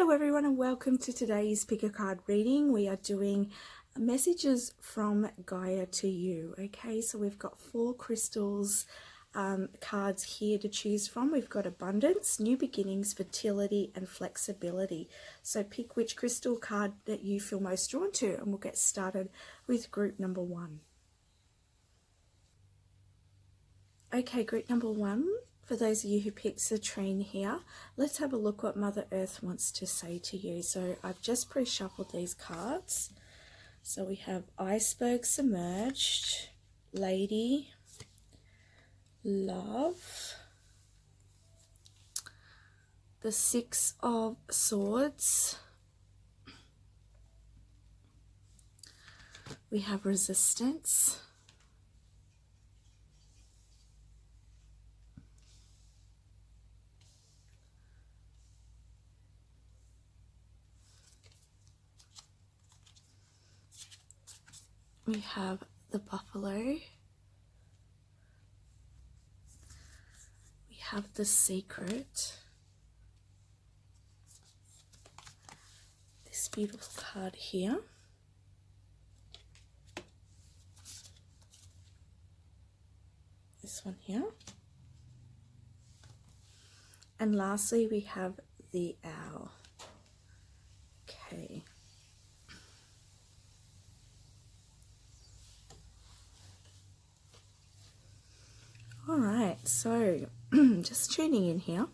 Hello everyone and welcome to today's pick a card reading. We are doing messages from Gaia to you. Okay, so we've got 4 crystals cards here to choose from. We've got abundance, new beginnings, fertility and flexibility. So pick which crystal card that you feel most drawn to and we'll get started with group number 1. Okay, group number 1. For those of you who picked the train here, let's have a look what Mother Earth wants to say to you. So I've just pre-shuffled these cards. So we have Iceberg Submerged, Lady, Love, the 6 of Swords, we have Resistance, we have the Buffalo, we have the Secret, this beautiful card here, this one here, and lastly we have the Owl. Okay. All right, so just tuning in here.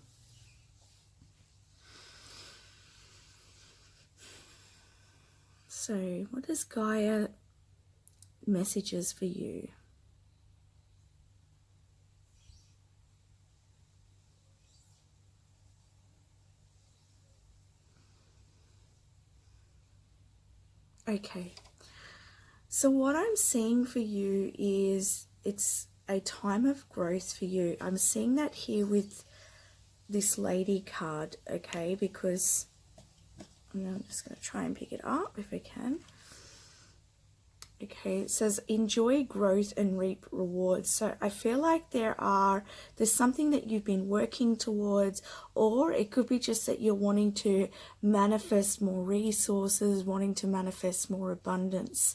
So what is Gaia messages for you? Okay, so what I'm seeing for you is it's a time of growth for you. I'm seeing that here with this Lady card, okay, because I'm just going to try and pick it up if I can. Okay, it says enjoy growth and reap rewards. So I feel like there's something that you've been working towards, or it could be just that you're wanting to manifest more resources, wanting to manifest more abundance.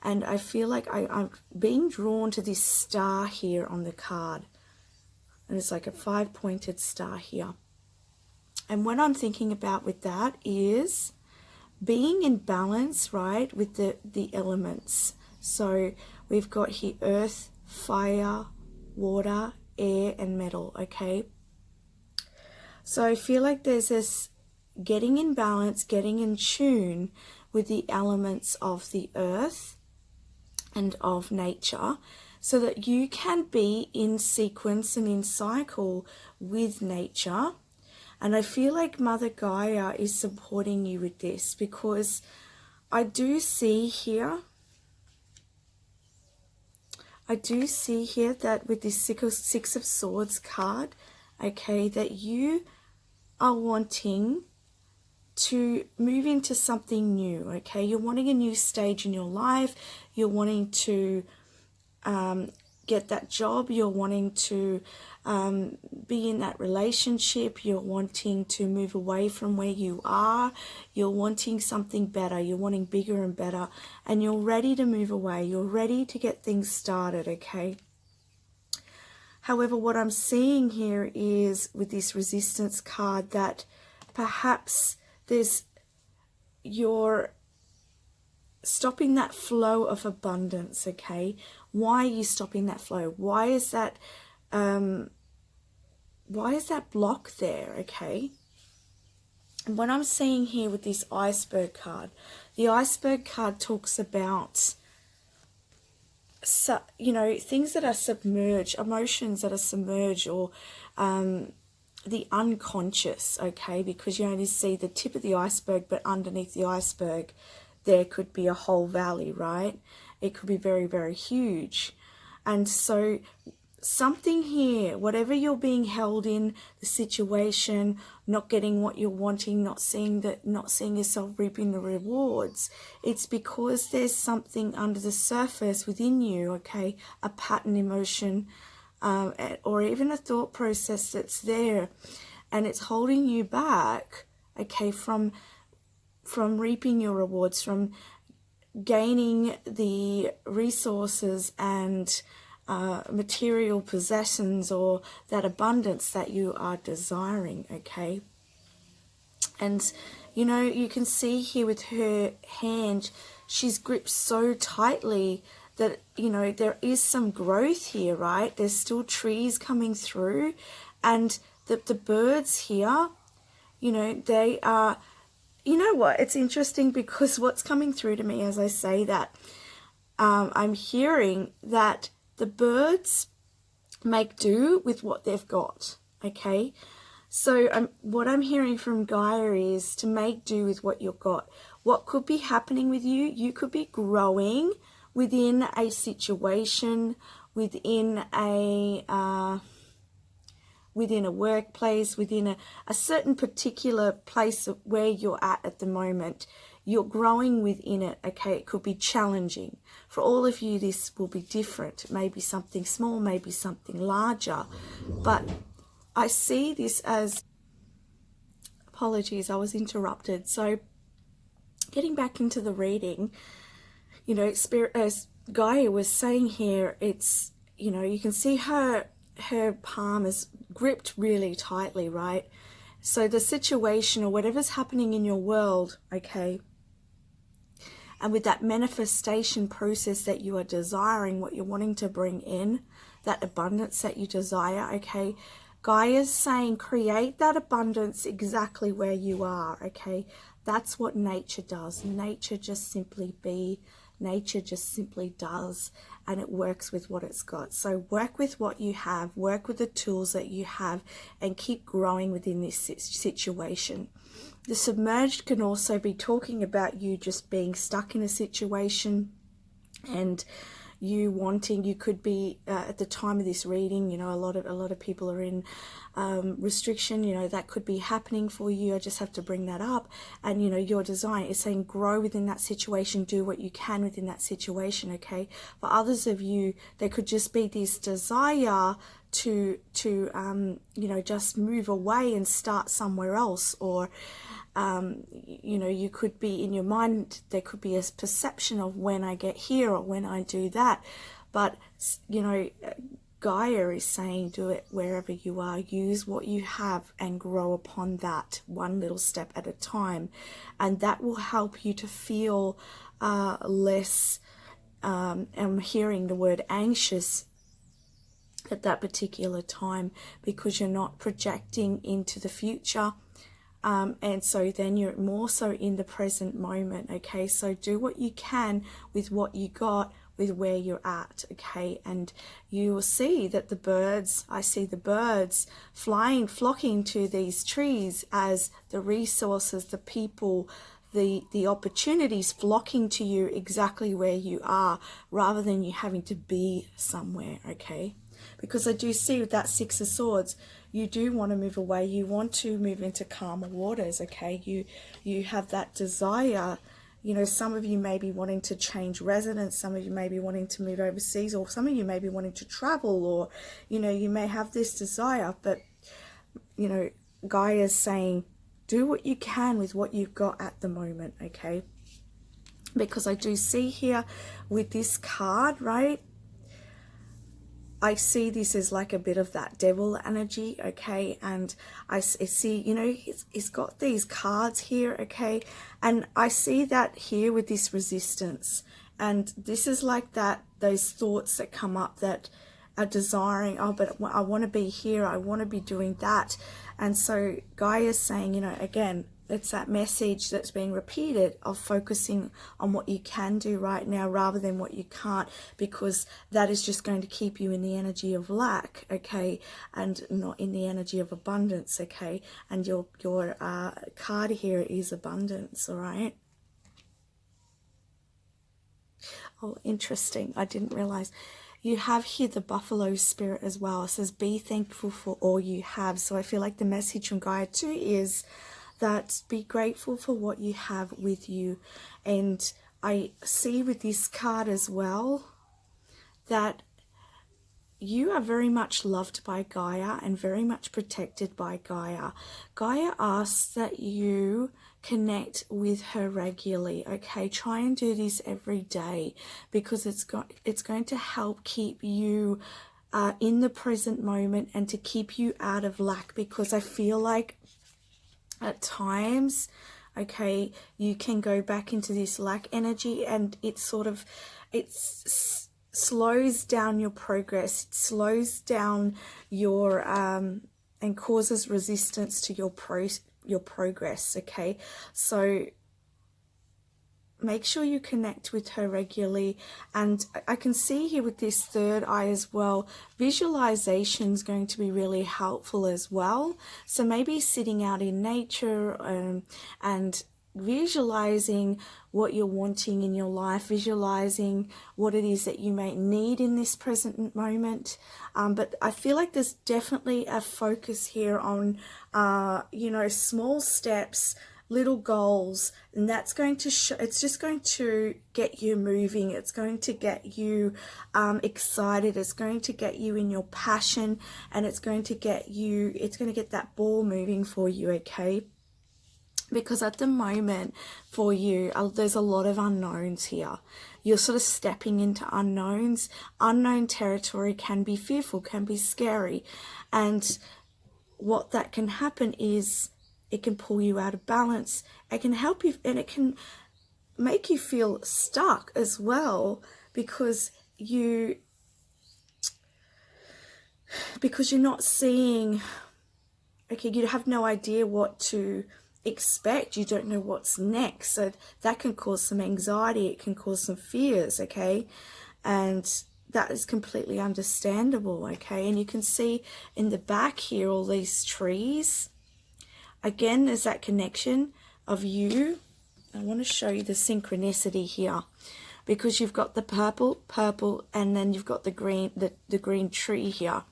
And I feel like I'm being drawn to this star here on the card. And it's like a 5-pointed star here. And what I'm thinking about with that is being in balance, right, with the elements. So we've got here earth, fire, water, air, and metal, okay? So I feel like there's this getting in balance, getting in tune with the elements of the earth and of nature, so that you can be in sequence and in cycle with nature. And I feel like Mother Gaia is supporting you with this, because I do see here that with this 6 of Swords card, okay, that you are wanting to move into something new, okay? You're wanting a new stage in your life. You're wanting to get that job. You're wanting to be in that relationship. You're wanting to move away from where you are. You're wanting something better. You're wanting bigger and better. And you're ready to move away. You're ready to get things started, okay? However, what I'm seeing here is with this Resistance card that perhaps you're stopping that flow of abundance, okay? Why are you stopping that flow? Why is that block there, okay? And what I'm seeing here with this Iceberg card, the Iceberg card talks about, you know, things that are submerged, emotions that are submerged, or the unconscious, okay, because you only see the tip of the iceberg, but underneath the iceberg there could be a whole valley, right? It could be very, very huge. And so something here, whatever you're being held in, the situation, not getting what you're wanting, not seeing yourself reaping the rewards, it's because there's something under the surface within you, okay, a pattern, emotion, or even a thought process that's there, and it's holding you back, okay, from reaping your rewards, from gaining the resources and material possessions or that abundance that you are desiring, okay? And you know, you can see here with her hand, she's gripped so tightly that, you know, there is some growth here, right? There's still trees coming through, and the birds here, you know, they are, you know what, it's interesting because what's coming through to me as I say that, I'm hearing that the birds make do with what they've got, okay? So what I'm hearing from Gaia is to make do with what you've got. What could be happening with you? You could be growing within a situation, within a workplace, within a certain particular place where you're at the moment. You're growing within it, okay? It could be challenging. For all of you, this will be different. Maybe something small, maybe something larger. But I see this as, apologies, I was interrupted. So getting back into the reading, you know, Spirit, as Gaia was saying here, it's, you know, you can see her palm is gripped really tightly, right? So the situation or whatever's happening in your world, okay, and with that manifestation process that you are desiring, what you're wanting to bring in, that abundance that you desire, okay, Gaia's saying create that abundance exactly where you are, okay? That's what nature does. Nature just simply nature just simply does, and it works with what it's got. So work with what you have, work with the tools that you have, and keep growing within this situation. The submerged can also be talking about you just being stuck in a situation and you wanting, you could be at the time of this reading, you know, a lot of people are in restriction, you know, that could be happening for you. I just have to bring that up. And you know, your design is saying grow within that situation, do what you can within that situation, okay? For others of you, there could just be this desire to you know, just move away and start somewhere else, or you know, you could be in your mind, there could be a perception of when I get here or when I do that, but you know, Gaia is saying do it wherever you are, use what you have and grow upon that one little step at a time, and that will help you to feel less, I'm hearing the word anxious at that particular time, because you're not projecting into the future, and so then you're more so in the present moment, okay? So do what you can with what you got, with where you're at, okay? And you will see that the birds, I see the birds flying, flocking to these trees as the resources, the people, the opportunities flocking to you exactly where you are, rather than you having to be somewhere, okay? Because I do see with that Six of Swords, you do want to move away, you want to move into calmer waters, okay? You have that desire. You know, some of you may be wanting to change residence, some of you may be wanting to move overseas, or some of you may be wanting to travel, or, you know, you may have this desire, but, you know, Gaia is saying, do what you can with what you've got at the moment, okay? Because I do see here with this card, right, I see this as like a bit of that devil energy, okay? And I see, you know, he's got these cards here, okay? And I see that here with this resistance. And this is like that, those thoughts that come up that are desiring, oh, but I want to be here, I want to be doing that. And so Gaia is saying, you know, again, it's that message that's being repeated of focusing on what you can do right now rather than what you can't, because that is just going to keep you in the energy of lack, okay, and not in the energy of abundance, okay? And your card here is abundance, all right? Oh, interesting. I didn't realize. You have here the buffalo spirit as well. It says, be thankful for all you have. So I feel like the message from Gaia too is that be grateful for what you have with you. And I see with this card as well that you are very much loved by Gaia and very much protected by Gaia. Gaia asks that you connect with her regularly, okay? Try and do this every day, because it's going to help keep you in the present moment and to keep you out of lack, because I feel like at times, okay, you can go back into this lack energy, and it slows down your progress. It slows down your and causes resistance to your progress, okay? So make sure you connect with her regularly. And I can see here with this third eye as well, visualization is going to be really helpful as well. So maybe sitting out in nature and visualizing what you're wanting in your life, visualizing what it is that you may need in this present moment. But I feel like there's definitely a focus here on, small steps, little goals, and that's going to it's just going to get you moving. It's going to get you excited. It's going to get you in your passion, and it's going to get that ball moving for you, okay? Because at the moment for you, there's a lot of unknowns here. You're sort of stepping into unknowns. Unknown territory can be fearful, can be scary, and what that can happen is it can pull you out of balance. It can help you, and it can make you feel stuck as well, because you're not seeing, okay, you have no idea what to expect. You don't know what's next. So that can cause some anxiety. It can cause some fears, okay? And that is completely understandable, okay? And you can see in the back here all these trees. Again, there's that connection of you. I want to show you the synchronicity here, because you've got the purple, and then you've got the green tree here.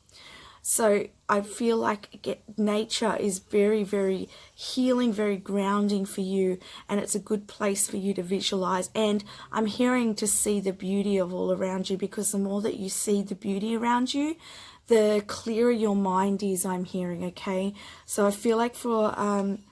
So I feel like nature is very, very healing, very grounding for you, and it's a good place for you to visualize. And I'm hearing to see the beauty of all around you, because the more that you see the beauty around you, the clearer your mind is, I'm hearing, okay? So I feel like for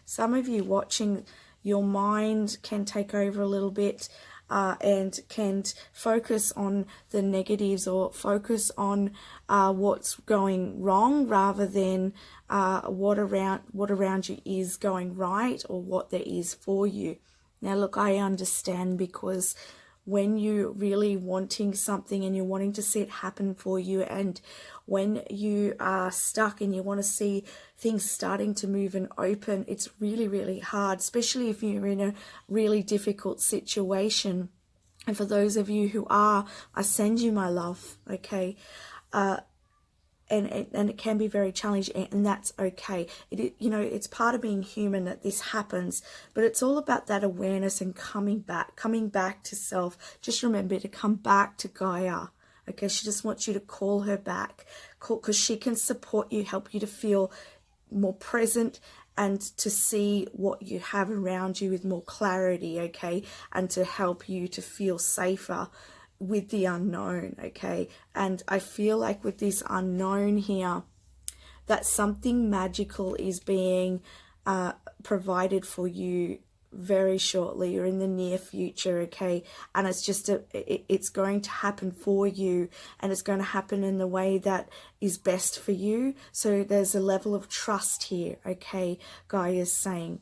some of you watching, your mind can take over a little bit, and can focus on the negatives, or focus on what's going wrong, rather than what around you is going right, or what there is for you. Now look, I understand, because when you're really wanting something and you're wanting to see it happen for you, and when you are stuck and you want to see things starting to move and open, it's really, really hard, especially if you're in a really difficult situation. And for those of you who are, I send you my love, okay? And it can be very challenging, and that's okay. It's part of being human that this happens, but it's all about that awareness and coming back to self. Just remember to come back to Gaia, okay? She just wants you to call her back, because she can support you, help you to feel more present, and to see what you have around you with more clarity, okay? And to help you to feel safer with the unknown, okay? And I feel like with this unknown here, that something magical is being provided for you very shortly, or in the near future, okay? And it's just it's going to happen for you, and it's going to happen in the way that is best for you. So there's a level of trust here, okay? Gaia is saying.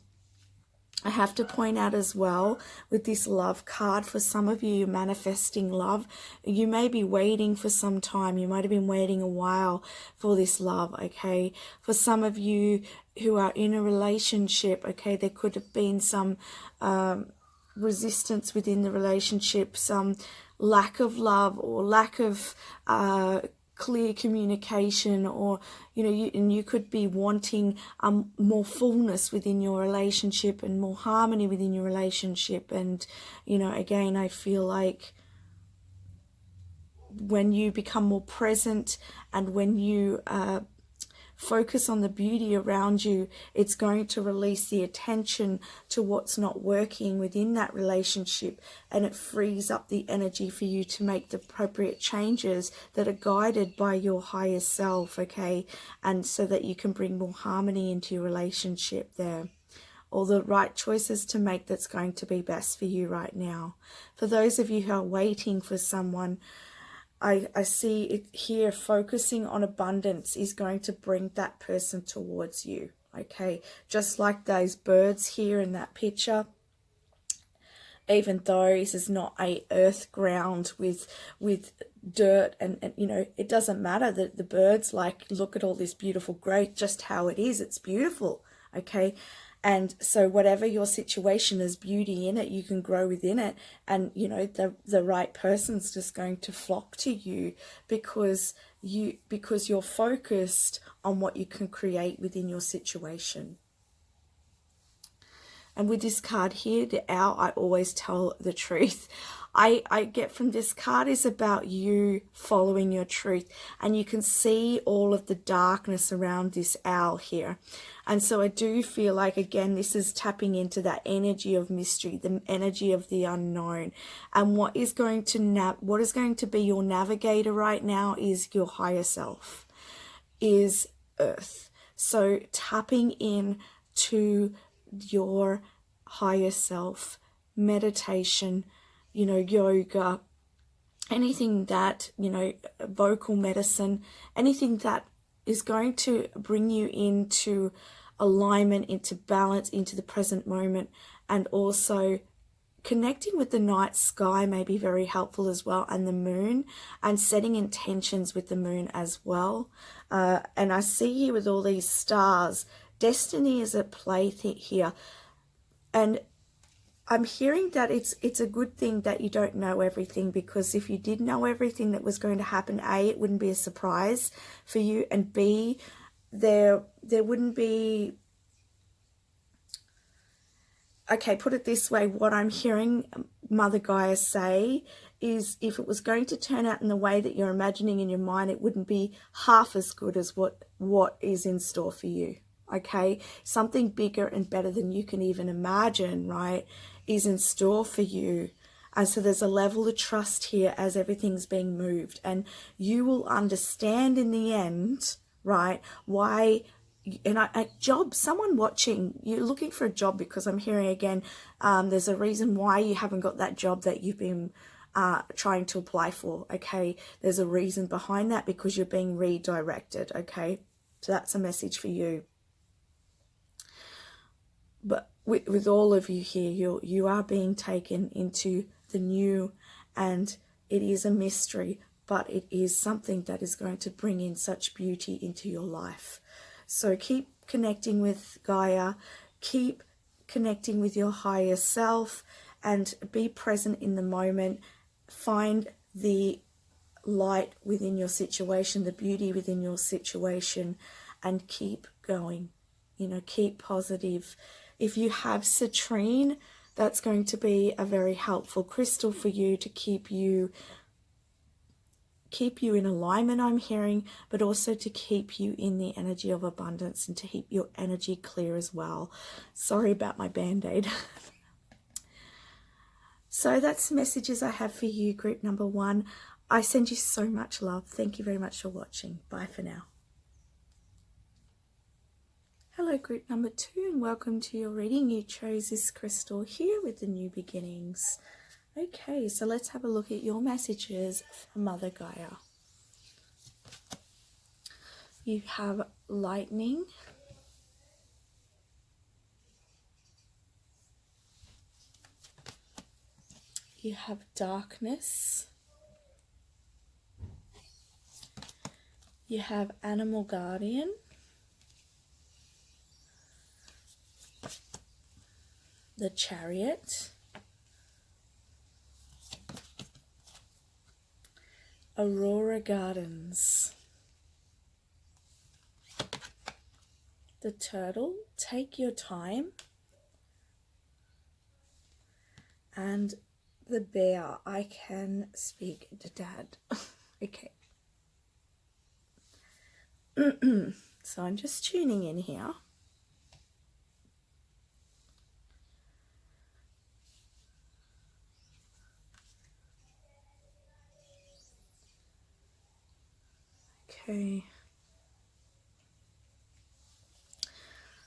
I have to point out as well, with this love card, for some of you manifesting love, you may be waiting for some time. You might have been waiting a while for this love, okay? For some of you who are in a relationship, okay, there could have been some resistance within the relationship, some lack of love, or lack of clear communication, or you could be wanting more fullness within your relationship, and more harmony within your relationship. And again, I feel like when you become more present, and when you focus on the beauty around you, it's going to release the attention to what's not working within that relationship, and it frees up the energy for you to make the appropriate changes that are guided by your higher self, okay? And so that you can bring more harmony into your relationship there. All the right choices to make that's going to be best for you right now. For those of you who are waiting for someone, I see it here, focusing on abundance is going to bring that person towards you, okay? Just like those birds here in that picture, even though this is not a earth ground with dirt and you know, it doesn't matter that the birds like, look at all this beautiful growth, just how it is, it's beautiful, okay? And so whatever your situation is, beauty in it, you can grow within it. And, you know, the right person's just going to flock to you because you're focused on what you can create within your situation. And with this card here, the owl, I always tell the truth. I get from this card is about you following your truth. And you can see all of the darkness around this owl here. And so I do feel like, again, this is tapping into that energy of mystery, the energy of the unknown. And what is going to be your navigator right now is your higher self, is Earth. So tapping in to your higher self, meditation, you know, yoga, anything that, you know, vocal medicine, anything that is going to bring you into alignment, into balance, into the present moment. And also connecting with the night sky may be very helpful as well, and the moon, and setting intentions with the moon as well. And I see here with all these stars, destiny is at play here. And I'm hearing that it's a good thing that you don't know everything, because if you did know everything that was going to happen, A, it wouldn't be a surprise for you, and B, there wouldn't be... Okay, put it this way, what I'm hearing Mother Gaia say is, if it was going to turn out in the way that you're imagining in your mind, it wouldn't be half as good as what is in store for you. Okay, something bigger and better than you can even imagine, right, is in store for you. And so there's a level of trust here as everything's being moved, and you will understand in the end, right, why. And a job, someone watching, you're looking for a job, because I'm hearing again, there's a reason why you haven't got that job that you've been trying to apply for, okay? There's a reason behind that, because you're being redirected, okay? So that's a message for you. But with all of you here, you are being taken into the new, and it is a mystery, but it is something that is going to bring in such beauty into your life. So keep connecting with Gaia, keep connecting with your higher self, and be present in the moment. Find the light within your situation, the beauty within your situation, and keep going. You know, keep positive. If you have citrine, that's going to be a very helpful crystal for you to keep you in alignment, I'm hearing, but also to keep you in the energy of abundance and to keep your energy clear as well. Sorry about my band-aid. So that's the messages I have for you, group number 1. I send you so much love. Thank you very much for watching. Bye for now. Hello, group number 2, and welcome to your reading. You chose this crystal here with the new beginnings. Okay, so let's have a look at your messages from Mother Gaia. You have lightning, you have darkness, you have animal guardian, the Chariot, Aurora Gardens, the Turtle, Take Your Time, and the Bear, I Can Speak to Dad. Okay. So I'm just tuning in here. Okay.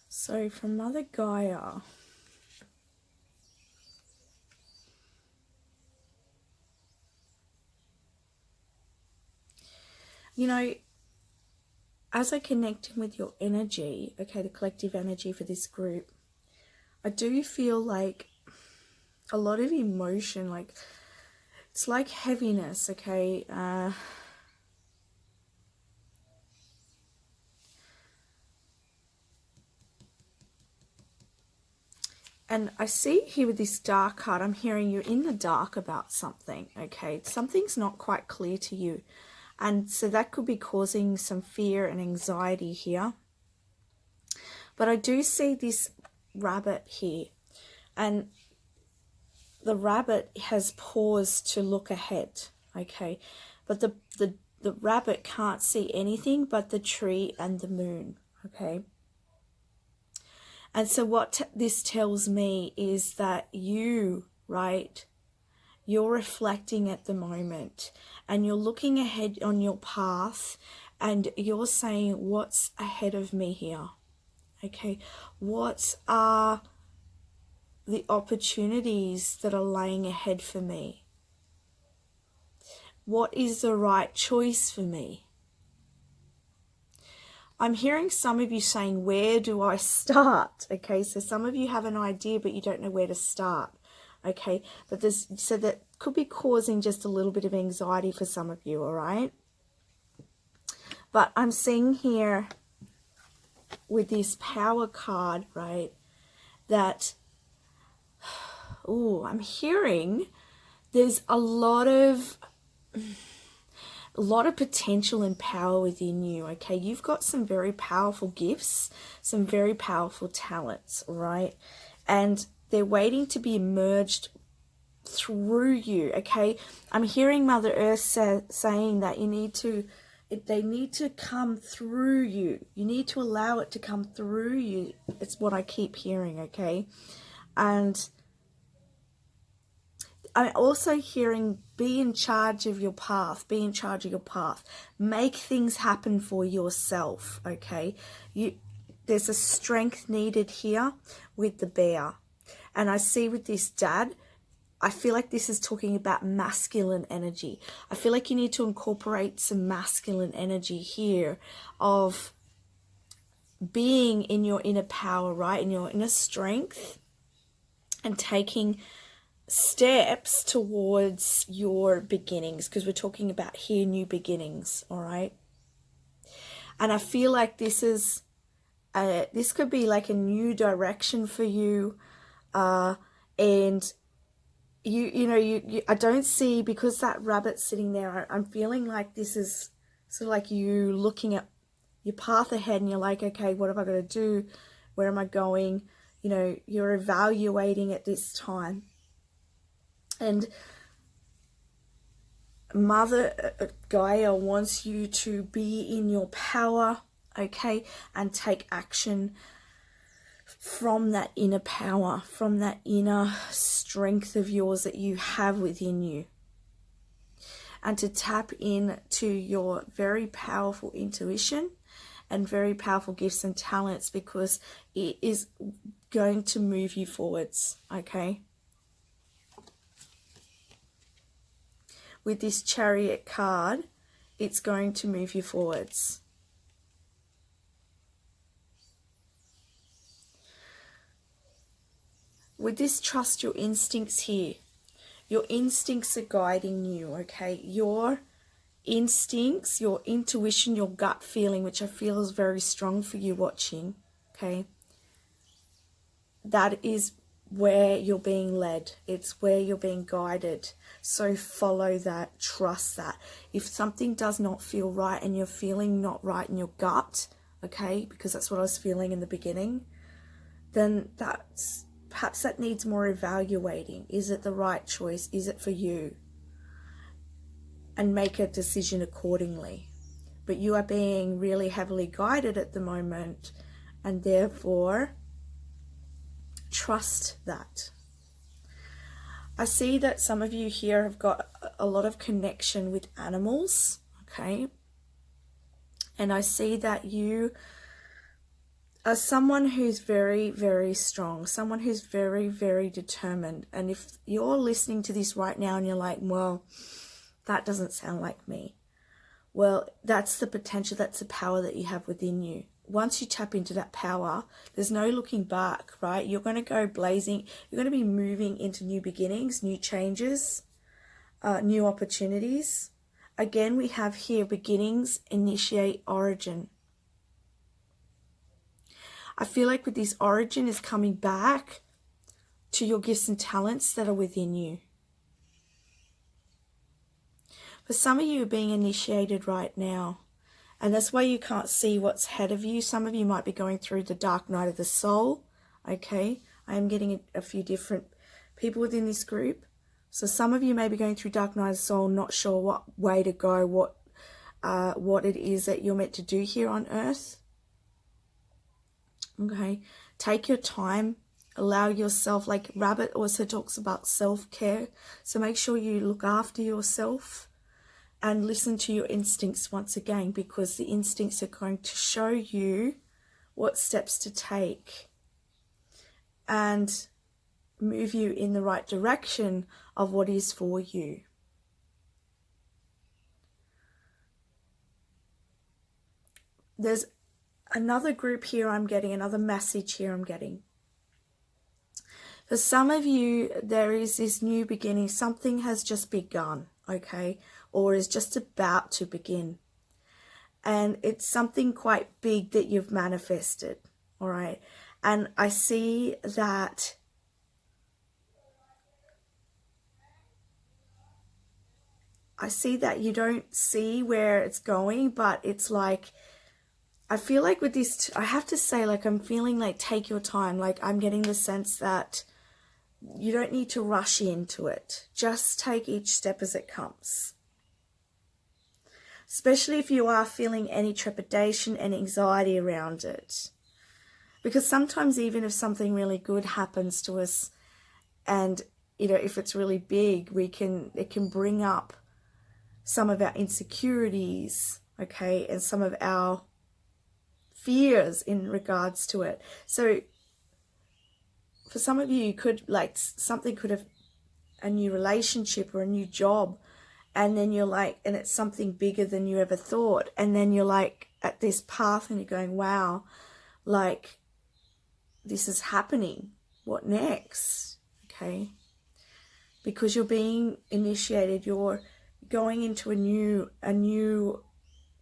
So from Mother Gaia, you know, as I connect in with your energy, okay, the collective energy for this group, I do feel like a lot of emotion, like it's like heaviness, okay? And I see here with this dark card, I'm hearing you're in the dark about something, okay? Something's not quite clear to you. And so that could be causing some fear and anxiety here. But I do see this rabbit here. And the rabbit has paused to look ahead, okay? But the rabbit can't see anything but the tree and the moon, okay? And so what this tells me is that you, right, you're reflecting at the moment and you're looking ahead on your path and you're saying, what's ahead of me here? Okay, what are the opportunities that are laying ahead for me? What is the right choice for me? I'm hearing some of you saying, where do I start? Okay, so some of you have an idea, but you don't know where to start. Okay, but so that could be causing just a little bit of anxiety for some of you, all right? But I'm seeing here with this power card, right, that, oh, I'm hearing there's a lot of potential and power within you, okay? You've got some very powerful gifts, some very powerful talents, right? And they're waiting to be emerged through you, okay? I'm hearing Mother Earth saying that they need to come through you. You need to allow it to come through you. It's what I keep hearing, okay? And I'm also hearing, be in charge of your path. Be in charge of your path. Make things happen for yourself, okay? There's a strength needed here with the bear. And I see with this dad, I feel like this is talking about masculine energy. I feel like you need to incorporate some masculine energy here of being in your inner power, right? In your inner strength and taking steps towards your beginnings, because we're talking about here new beginnings, all right? And I feel like this could be like a new direction for you, and I don't see, because that rabbit's sitting there, I'm feeling like this is sort of like you looking at your path ahead and you're like, okay, what have I got to do? Where am I going? You're evaluating at this time. And Mother Gaia wants you to be in your power, okay, and take action from that inner power, from that inner strength of yours that you have within you. And to tap into your very powerful intuition and very powerful gifts and talents, because it is going to move you forwards, okay? With this Chariot card, it's going to move you forwards. With this, trust your instincts here. Your instincts are guiding you, okay? Your instincts, your intuition, your gut feeling, which I feel is very strong for you watching, okay? That is where you're being led. It's where you're being guided. So follow that, trust that. If something does not feel right and you're feeling not right in your gut, okay, because that's what I was feeling in the beginning, then perhaps that needs more evaluating. Is it the right choice? Is it for you? And make a decision accordingly. but you are being really heavily guided at the moment, and therefore trust that. I see that some of you here have got a lot of connection with animals, okay? And I see that you are someone who's very, very strong, someone who's very, very determined. And if you're listening to this right now and you're like, well, that doesn't sound like me. Well, that's the potential, that's the power that you have within you. Once you tap into that power, there's no looking back, right? You're going to go blazing. You're going to be moving into new beginnings, new changes, new opportunities. Again, we have here beginnings, initiate, origin. I feel like with this origin is coming back to your gifts and talents that are within you. For some of you are being initiated right now, and that's why you can't see what's ahead of you. Some of you might be going through the dark night of the soul, okay? I am getting a few different people within this group. So some of you may be going through dark night of the soul, not sure what way to go, what it is that you're meant to do here on earth. Okay, take your time, allow yourself, like Rabbit also talks about self-care. So make sure you look after yourself and listen to your instincts once again, because the instincts are going to show you what steps to take and move you in the right direction of what is for you. There's another group here I'm getting, another message here I'm getting. For some of you, there is this new beginning. Something has just begun, okay? Or is just about to begin. And it's something quite big that you've manifested, all right? And I see that you don't see where it's going, but it's like, I feel like with this, I have to say, like, I'm feeling like take your time. Like, I'm getting the sense that you don't need to rush into it. Just take each step as it comes. Especially if you are feeling any trepidation and anxiety around it. Because sometimes even if something really good happens to us, and, you know, if it's really big, it can bring up some of our insecurities, okay, and some of our fears in regards to it. So for some of you, something could have a new relationship or a new job, and then you're like, and it's something bigger than you ever thought, and then you're like at this path and you're going, wow, like this is happening, what next? Okay, because you're being initiated, you're going into a new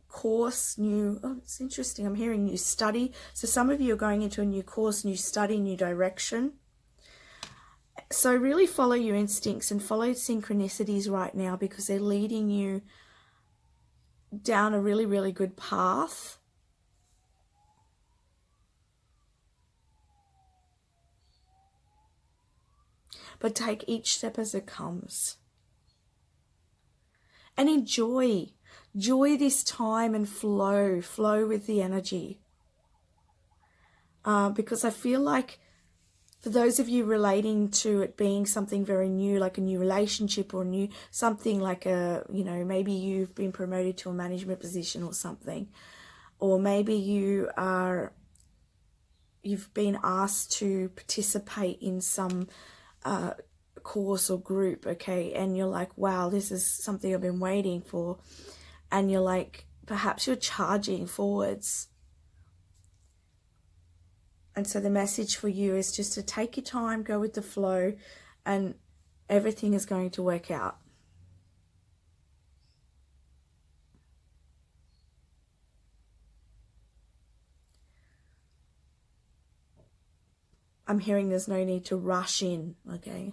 course, oh, it's interesting, I'm hearing new study. So some of you are going into a new course, new study, new direction. So really follow your instincts and follow synchronicities right now, because they're leading you down a really, really good path. But take each step as it comes. And enjoy this time and flow with the energy. Because I feel like for those of you relating to it being something very new, like a new relationship or something like maybe you've been promoted to a management position or something, or maybe you've been asked to participate in some course or group, okay, and you're like, wow, this is something I've been waiting for, and you're like, perhaps you're charging forwards. And so the message for you is just to take your time, go with the flow, and everything is going to work out. I'm hearing there's no need to rush in, okay?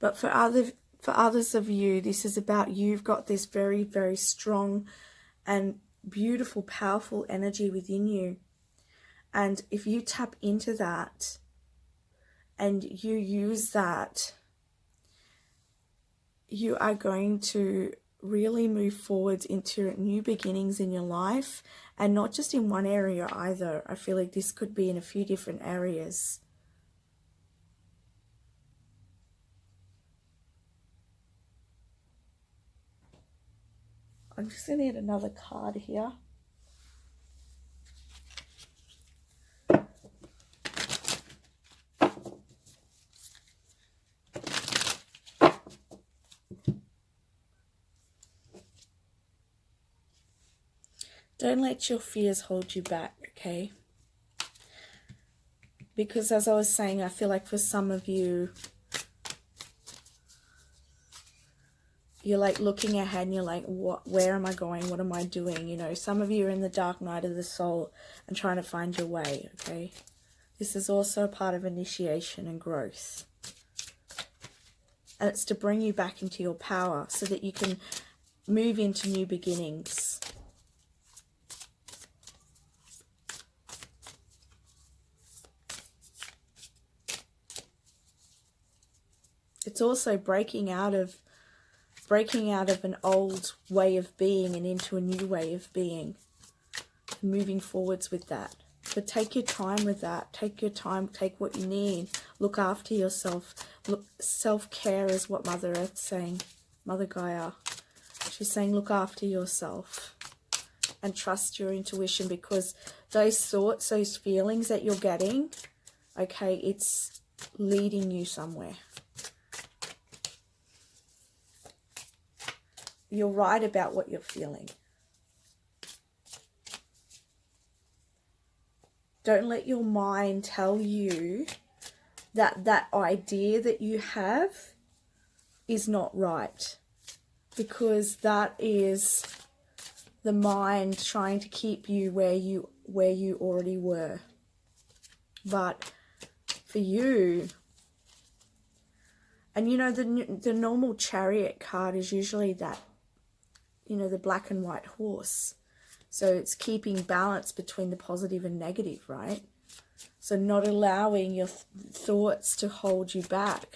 But for others of you, this is about, you've got this very, very strong and beautiful, powerful energy within you. And if you tap into that and you use that, you are going to really move forwards into new beginnings in your life, and not just in one area either. I feel like this could be in a few different areas. I'm just going to get another card here. Don't let your fears hold you back, okay? Because as I was saying, I feel like for some of you, you're like looking ahead and you're like, where am I going? What am I doing? You know, some of you are in the dark night of the soul and trying to find your way, okay? This is also a part of initiation and growth. And it's to bring you back into your power so that you can move into new beginnings. It's also breaking out of an old way of being and into a new way of being. Moving forwards with that. But take your time with that. Take your time. Take what you need. Look after yourself. Look, self-care is what Mother Earth's saying. Mother Gaia. She's saying look after yourself. And trust your intuition, because those thoughts, those feelings that you're getting, okay, it's leading you somewhere. You're right about what you're feeling. Don't let your mind tell you that that idea that you have is not right, because that is the mind trying to keep you where you already were. But for you, and you know, the normal Chariot card is usually that, you know, the black and white horse. So it's keeping balance between the positive and negative, right? So not allowing your thoughts to hold you back.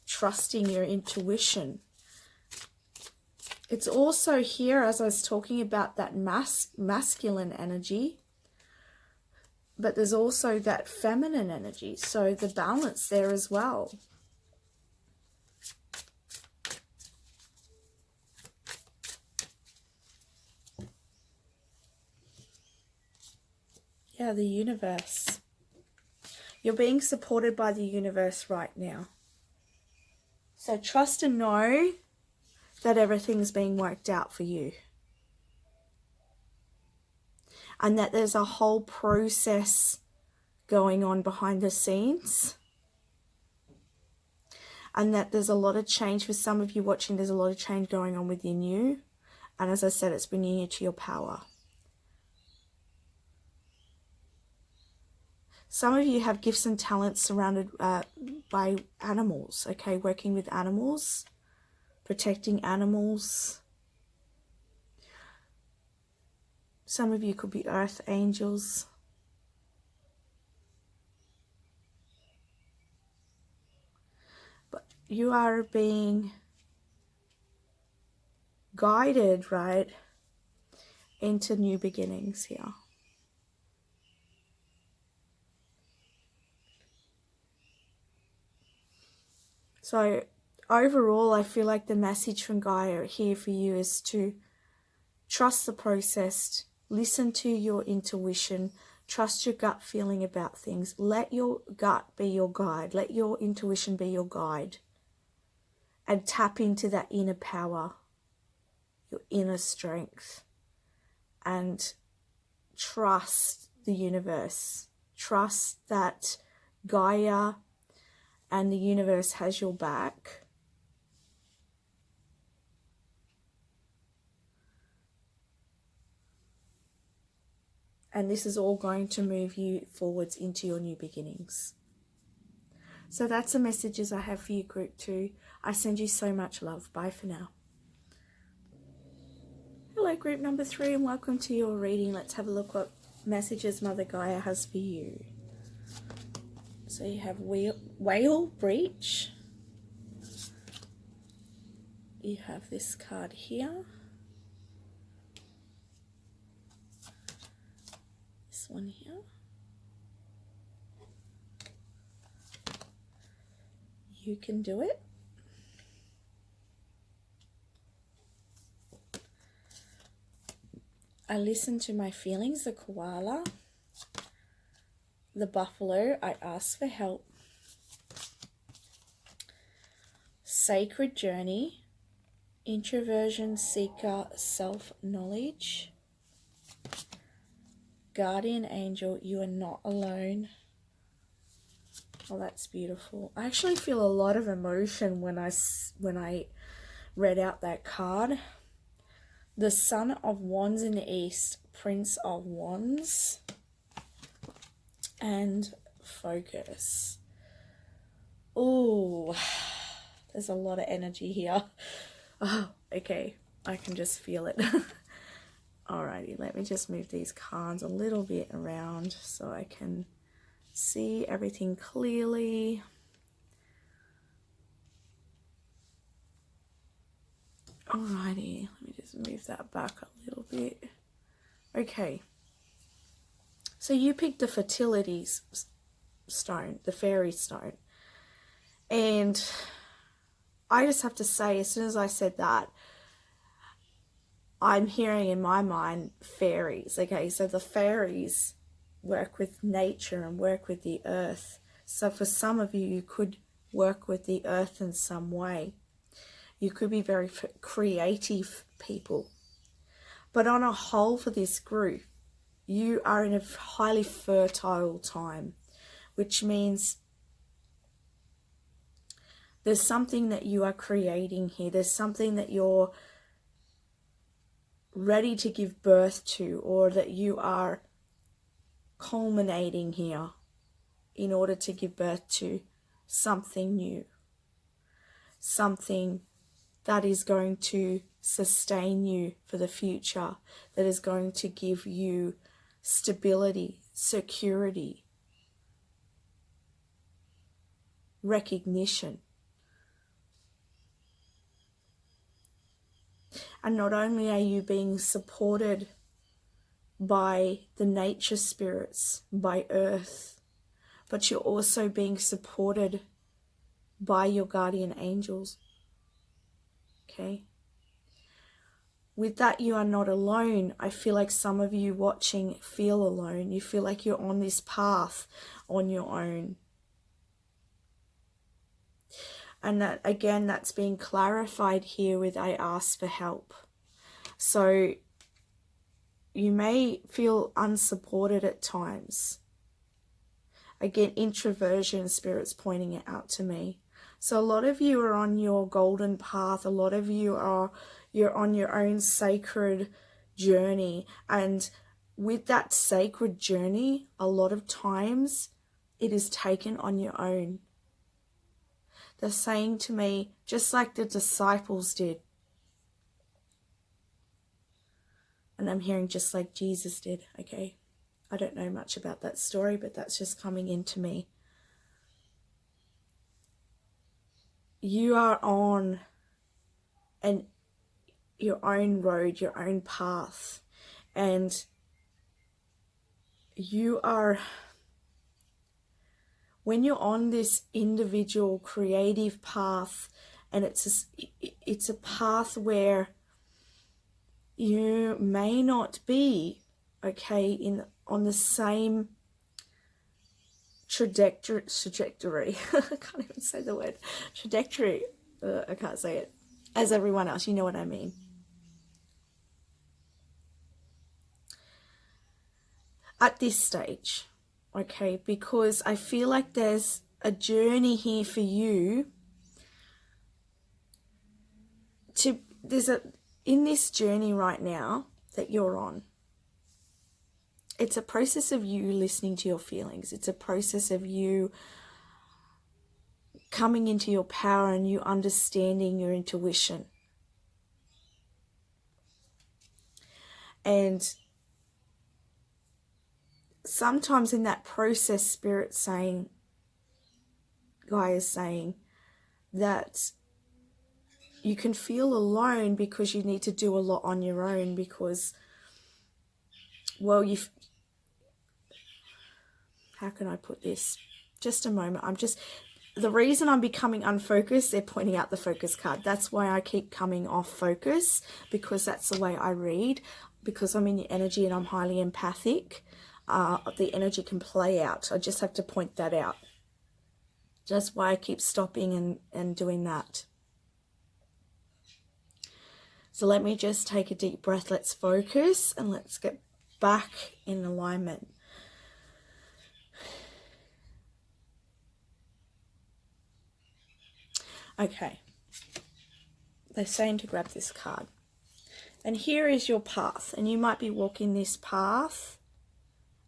Trusting your intuition. It's also here, as I was talking about, that masculine energy. But there's also that feminine energy. So the balance there as well. Yeah, the universe. You're being supported by the universe right now. So trust and know that everything's being worked out for you. And that there's a whole process going on behind the scenes. And that there's a lot of change. For some of you watching, there's a lot of change going on within you. And as I said, it's bringing you to your power. Some of you have gifts and talents surrounded by animals, okay? Working with animals, protecting animals. Some of you could be earth angels. But you are being guided, right, into new beginnings here. So overall, I feel like the message from Gaia here for you is to trust the process, listen to your intuition, trust your gut feeling about things. Let your gut be your guide. Let your intuition be your guide. And tap into that inner power, your inner strength. And trust the universe. Trust that Gaia and the universe has your back. And this is all going to move you forwards into your new beginnings. So that's the messages I have for you, Group 2. I send you so much love. Bye for now. Hello, Group number 3, and welcome to your reading. Let's have a look what messages Mother Gaia has for you. So you have whale breach, you have this card here. This one here. You can do it. I listen to my feelings, the koala. The buffalo, I ask for help. Sacred journey. Introversion, seeker, self-knowledge. Guardian angel, you are not alone. Oh, that's beautiful. I actually feel a lot of emotion when I read out that card. The Son of Wands in the East, Prince of Wands, and focus. Oh, there's a lot of energy here. Oh, okay, I can just feel it. Alrighty, let me just move these cards a little bit around so I can see everything clearly. Alrighty, let me just move that back a little bit. Okay, so you picked the fertility stone, the fairy stone. And I just have to say, as soon as I said that, I'm hearing in my mind fairies. Okay, so the fairies work with nature and work with the earth. So for some of you, you could work with the earth in some way. You could be very creative people. But on a whole for this group, you are in a highly fertile time, which means there's something that you are creating here. There's something that you're ready to give birth to, or that you are culminating here in order to give birth to something new, something that is going to sustain you for the future, that is going to give you stability, security, recognition. And not only are you being supported by the nature spirits, by earth, but you're also being supported by your guardian angels. Okay? With that, you are not alone. I feel like some of you watching feel alone. You feel like you're on this path on your own. And that, again, that's being clarified here with I ask for help. So you may feel unsupported at times. Again, introversion spirits pointing it out to me. So a lot of you are on your golden path. A lot of you you're on your own sacred journey. And with that sacred journey, a lot of times it is taken on your own. They're saying to me, just like the disciples did. And I'm hearing just like Jesus did, okay? I don't know much about that story, but that's just coming into me. You are on your own road, your own path. And you are, when you're on this individual creative path, and it's a path where you may not be, okay, on the same trajectory. I can't even say the word trajectory. I can't say it. As everyone else, you know what I mean. At this stage, okay, because I feel like there's a journey here for you in this journey right now that you're on. It's a process of you listening to your feelings. It's a process of you coming into your power and you understanding your intuition. And sometimes in that process, Spirit's saying, Gaia is saying that you can feel alone because you need to do a lot on your own because, well, how can I put this? Just a moment. The reason I'm becoming unfocused, they're pointing out the focus card. That's why I keep coming off focus, because that's the way I read, because I'm in the energy and I'm highly empathic. The energy can play out. I just have to point that out. That's why I keep stopping and doing that. So let me just take a deep breath. Let's focus and let's get back in alignment. Okay. They're saying to grab this card. And here is your path. And you might be walking this path.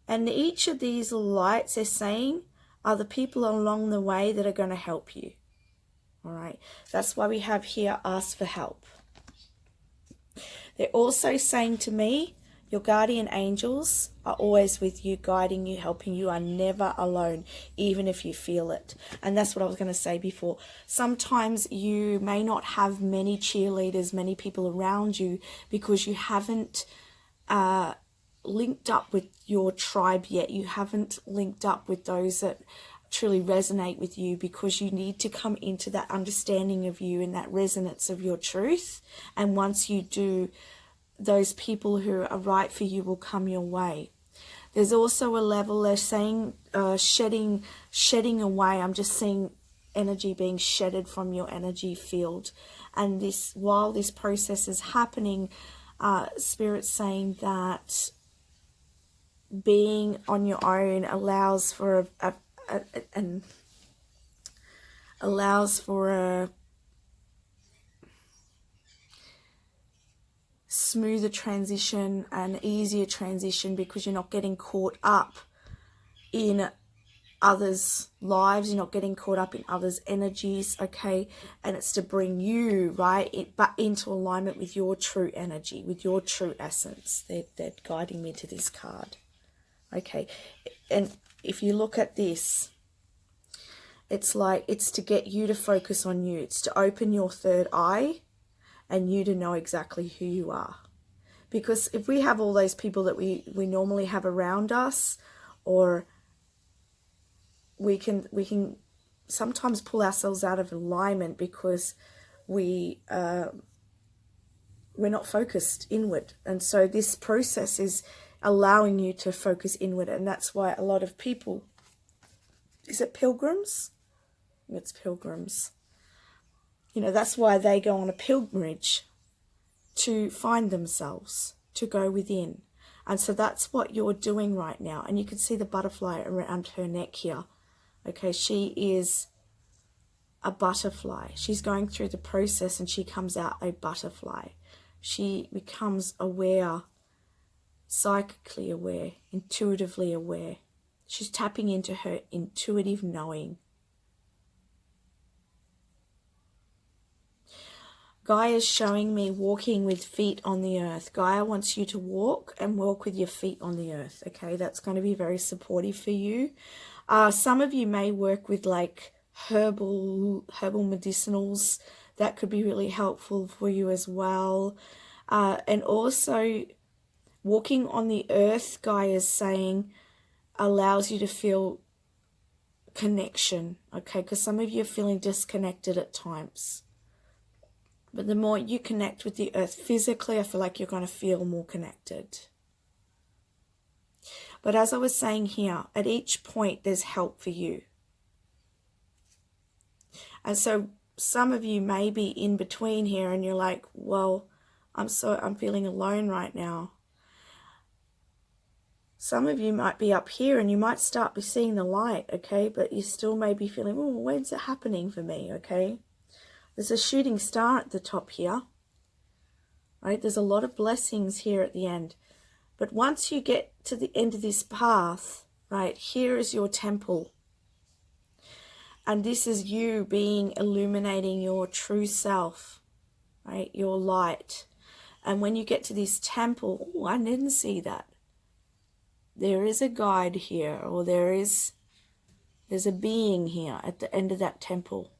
And each of these lights, they're saying, are the people along the way that are going to help you. All right. That's why we have here, ask for help. They're also saying to me, your guardian angels are always with you, guiding you, helping you. Are never alone, even if you feel it. And that's what I was going to say before. Sometimes you may not have many cheerleaders, many people around you, because you haven't linked up with your tribe yet. You haven't linked up with those that truly resonate with you, because you need to come into that understanding of you and that resonance of your truth. And once you do, those people who are right for you will come your way. There's also a level, they're saying shedding away. I'm just seeing energy being shedded from your energy field. And this, while this process is happening, Spirit's saying that being on your own allows for a smoother transition, an easier transition, because you're not getting caught up in others' lives, you're not getting caught up in others' energies, okay? And it's to bring you, right, but into alignment with your true energy, with your true essence. They're guiding me to this card, okay? And if you look at this, it's like, it's to get you to focus on you. It's to open your third eye and you to know exactly who you are. Because if we have all those people that we normally have around us, or we can sometimes pull ourselves out of alignment because we're not focused inward. And so this process is allowing you to focus inward. And that's why a lot of people, is it pilgrims? It's pilgrims. You know, that's why they go on a pilgrimage, to find themselves, to go within. And so that's what you're doing right now. And you can see the butterfly around her neck here. Okay, she is a butterfly. She's going through the process and she comes out a butterfly. She becomes aware, psychically aware, intuitively aware. She's tapping into her intuitive knowing. Gaia is showing me walking with feet on the earth. Gaia wants you to walk with your feet on the earth. Okay, that's going to be very supportive for you. Some of you may work with like herbal medicinals. That could be really helpful for you as well. And also walking on the earth, Gaia is saying, allows you to feel connection. Okay, because some of you are feeling disconnected at times. But the more you connect with the earth physically, I feel like you're going to feel more connected. But as I was saying here, at each point, there's help for you. And so some of you may be in between here and you're like, well, I'm feeling alone right now. Some of you might be up here and you might start seeing the light, okay? But you still may be feeling, oh, when's it happening for me, okay? There's a shooting star at the top here, right? There's a lot of blessings here at the end. But once you get to the end of this path, right, here is your temple. And this is you illuminating your true self, right, your light. And when you get to this temple, oh, I didn't see that. There is a guide here, or there's a being here at the end of that temple.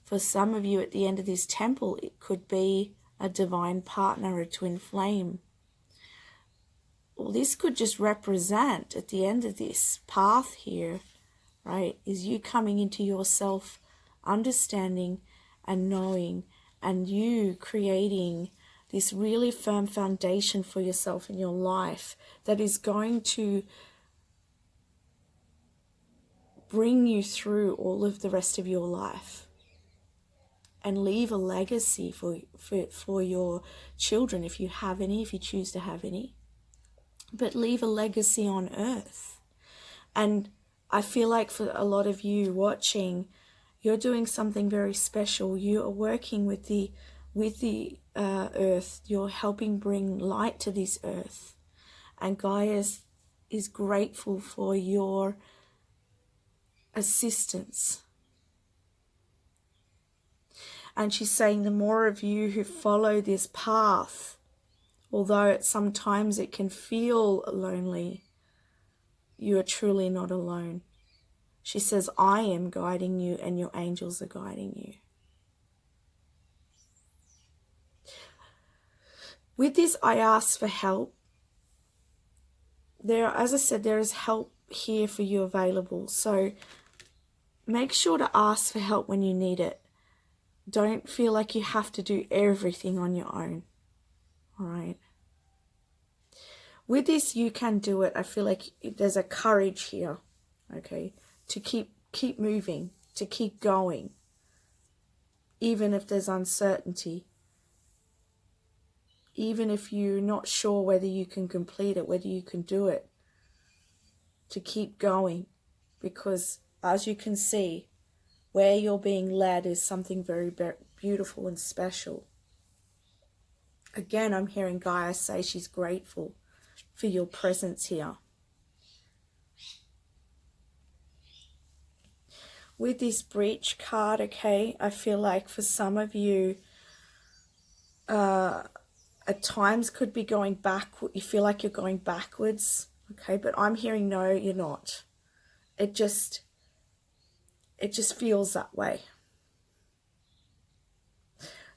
For some of you at the end of this temple, it could be a divine partner, a twin flame. Well, this could just represent at the end of this path here, right, is you coming into yourself, understanding and knowing, and you creating this really firm foundation for yourself in your life that is going to bring you through all of the rest of your life and leave a legacy for your children, if you have any, if you choose to have any, but leave a legacy on earth. And I feel like for a lot of you watching, you're doing something very special. You are working with the earth. You're helping bring light to this earth, and Gaia is grateful for your assistance. And she's saying the more of you who follow this path, although sometimes it can feel lonely, you are truly not alone. She says, I am guiding you and your angels are guiding you. With this, I ask for help. As I said, there is help here for you available. So make sure to ask for help when you need it. Don't feel like you have to do everything on your own. All right. With this, you can do it. I feel like there's a courage here, okay, to keep moving, to keep going, even if there's uncertainty, even if you're not sure whether you can complete it, whether you can do it, to keep going, because as you can see, where you're being led is something very beautiful and special. Again, I'm hearing Gaia say she's grateful for your presence here. With this breach card, okay, I feel like for some of you, at times could be going back. You feel like you're going backwards, okay, but I'm hearing no, you're not. It just feels that way.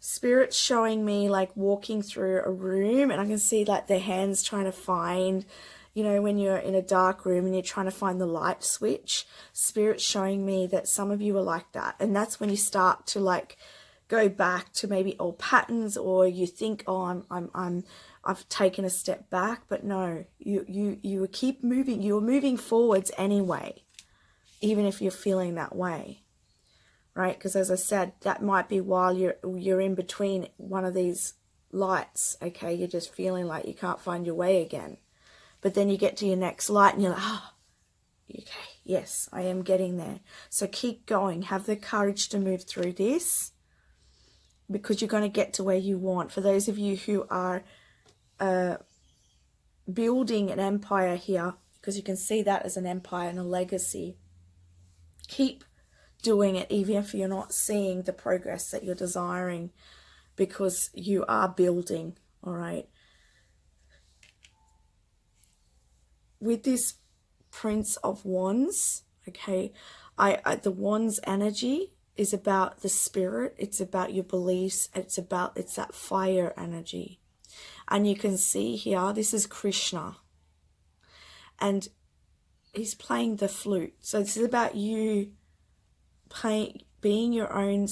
Spirit's showing me like walking through a room, and I can see like their hands trying to find, you know, when you're in a dark room and you're trying to find the light switch. Spirit's showing me that some of you are like that, and that's when you start to like go back to maybe old patterns, or you think, oh, I've taken a step back, but no, you keep moving. You're moving forwards anyway, even if you're feeling that way. Right, because as I said, that might be while you're in between one of these lights, okay? You're just feeling like you can't find your way again. But then you get to your next light and you're like, oh, okay, yes, I am getting there. So keep going. Have the courage to move through this, because you're going to get to where you want. For those of you who are building an empire here, because you can see that as an empire and a legacy, keep doing it even if you're not seeing the progress that you're desiring, because you are building. All right. With this Prince of Wands, okay, the Wands energy is about the spirit. It's about your beliefs. It's that fire energy. And you can see here, this is Krishna, and he's playing the flute. So this is about you being your own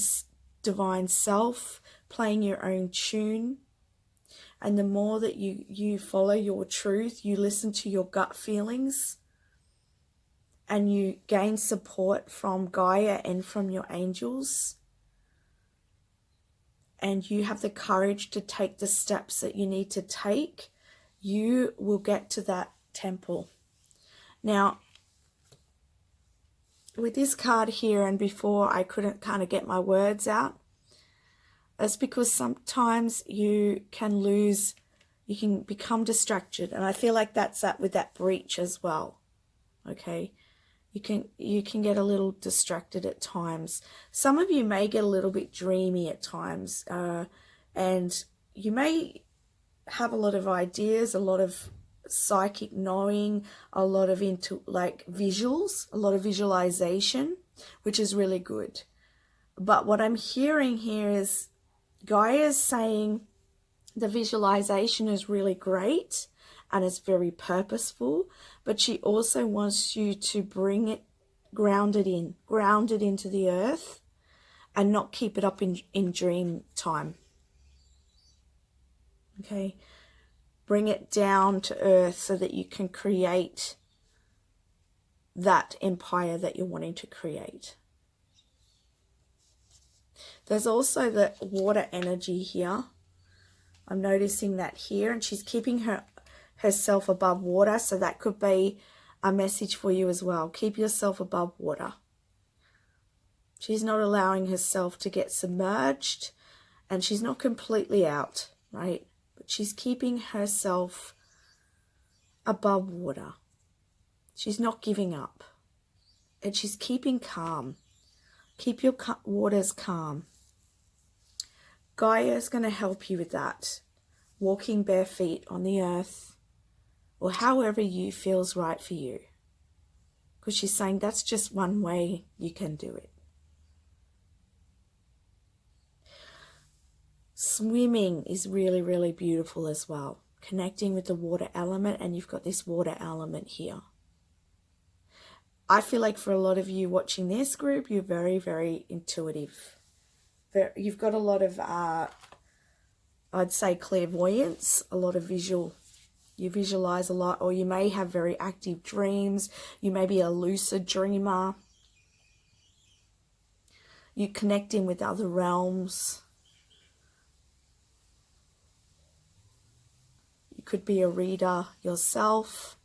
divine self, playing your own tune. And the more that you follow your truth, you listen to your gut feelings, and you gain support from Gaia and from your angels, and you have the courage to take the steps that you need to take, you will get to that temple. Now, with this card here, and before I couldn't kind of get my words out, that's because sometimes you can become distracted, and I feel like that's that with that breach as well. Okay, you can get a little distracted at times. Some of you may get a little bit dreamy at times, and you may have a lot of ideas, a lot of psychic knowing, a lot of visuals, a lot of visualization, which is really good. But what I'm hearing here is Gaia is saying the visualization is really great and it's very purposeful, but she also wants you to bring it grounded into the earth and not keep it up in dream time. Okay, bring it down to earth so that you can create that empire that you're wanting to create. There's also the water energy here. I'm noticing that here, and she's keeping herself above water, so that could be a message for you as well. Keep yourself above water. She's not allowing herself to get submerged, and she's not completely out, right? But she's keeping herself above water. She's not giving up, and she's keeping calm. Keep your waters calm. Gaia is going to help you with that. Walking bare feet on the earth, or however you feels right for you. Because she's saying that's just one way you can do it. Swimming is really, really beautiful as well. Connecting with the water element, and you've got this water element here. I feel like for a lot of you watching this group, you're very, very intuitive. You've got a lot of, I'd say, clairvoyance, a lot of visual. You visualize a lot, or you may have very active dreams. You may be a lucid dreamer. You're connecting with other realms. You could be a reader yourself.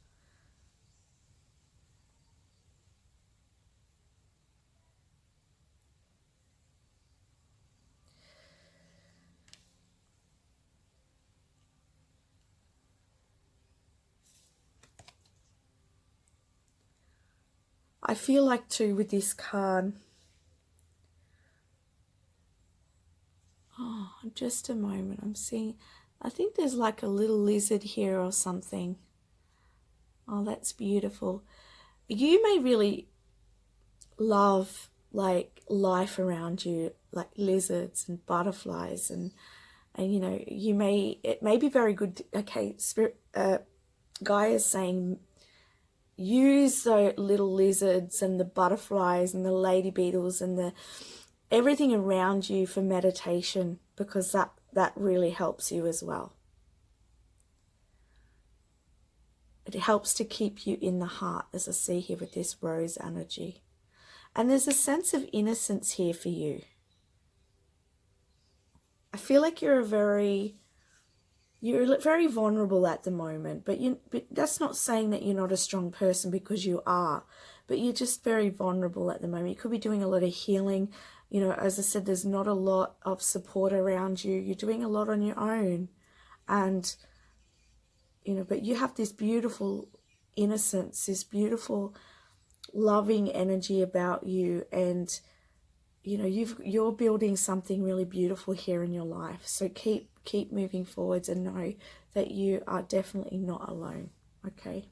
I feel like too with this card, oh, just a moment, I'm seeing, I think there's like a little lizard here or something. Oh, that's beautiful. You may really love like life around you, like lizards and butterflies, and you know, it may be very good. Okay, Gaia is saying use the little lizards and the butterflies and the lady beetles and everything around you for meditation, because that really helps you as well. It helps to keep you in the heart, as I see here with this rose energy. And there's a sense of innocence here for you. I feel like you're very vulnerable at the moment, but that's not saying that you're not a strong person, because you are, but you're just very vulnerable at the moment. You could be doing a lot of healing. You know, as I said, there's not a lot of support around you. You're doing a lot on your own, and you know, but you have this beautiful innocence, this beautiful loving energy about you, and you know, you're building something really beautiful here in your life. So keep moving forwards and know that you are definitely not alone. Okay,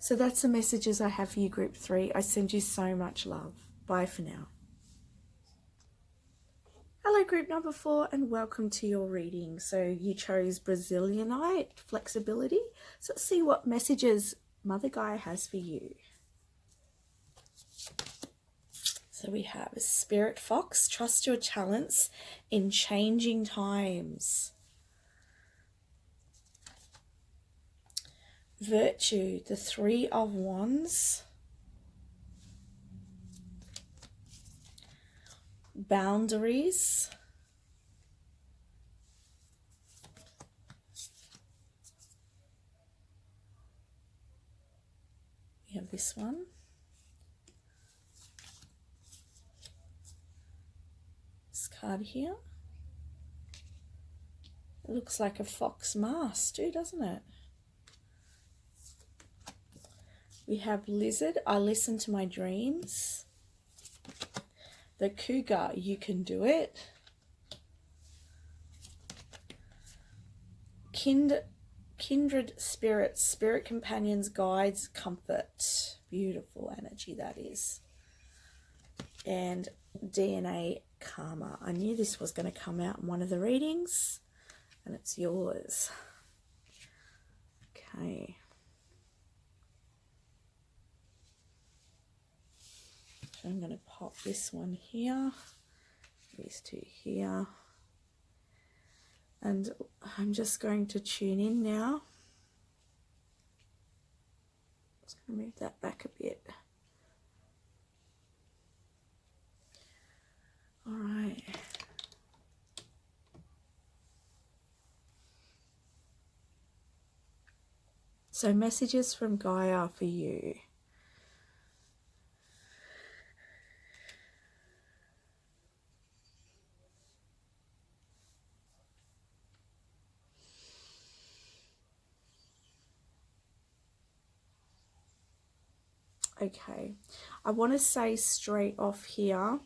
so that's the messages I have for you, group 3. I send you so much love. Bye for now. Hello, group number 4, and welcome to your reading. So you chose Brazilianite, flexibility. So let's see what messages Mother Gaia has for you. So we have Spirit Fox, trust your talents in changing times. Virtue, the 3 of Wands. Boundaries. We have this one. This card here. It looks like a fox mask too, doesn't it? We have Lizard, I listen to my dreams. The Cougar, you can do it. Kindred spirits, spirit companions, guides, comfort. Beautiful energy that is. And DNA karma. I knew this was going to come out in one of the readings, and it's yours. Okay. So I'm going to pop this one here, these two here, and I'm just going to tune in now. Just going to move that back a bit. All right. So messages from Gaia for you. Okay, I want to say straight off here,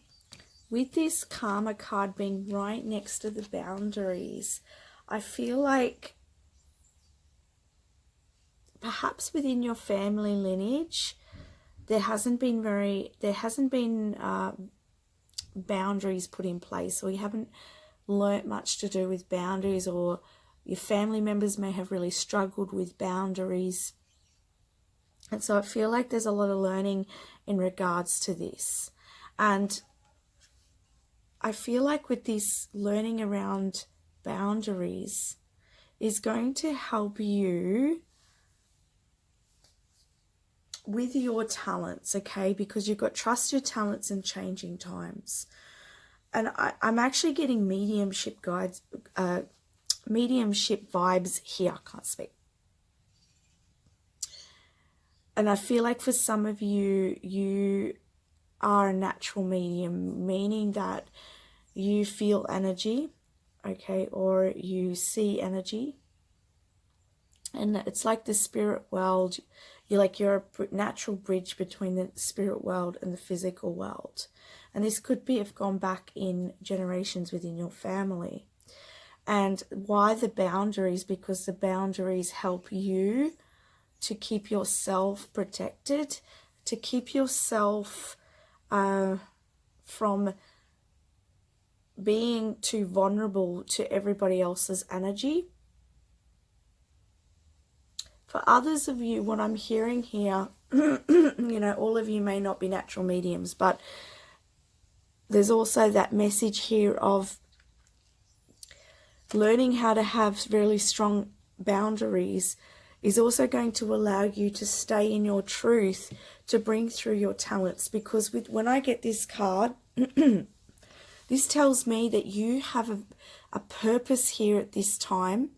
with this karma card being right next to the boundaries, I feel like perhaps within your family lineage, there hasn't been boundaries put in place, or you haven't learnt much to do with boundaries, or your family members may have really struggled with boundaries. And so I feel like there's a lot of learning in regards to this. And I feel like with this learning around boundaries is going to help you with your talents, okay? Because you've got trust your talents in changing times. And I'm actually getting mediumship guides, mediumship vibes here. I can't speak. And I feel like for some of you, you are a natural medium, meaning that you feel energy, okay, or you see energy. And it's like the spirit world, you're a natural bridge between the spirit world and the physical world. And this could be have gone back in generations within your family. And why the boundaries? Because the boundaries help you to keep yourself protected, to keep yourself from being too vulnerable to everybody else's energy. For others of you, what I'm hearing here, all of you may not be natural mediums, but there's also that message here of learning how to have really strong boundaries is also going to allow you to stay in your truth, to bring through your talents. Because when I get this card, this tells me that you have a purpose here at this time,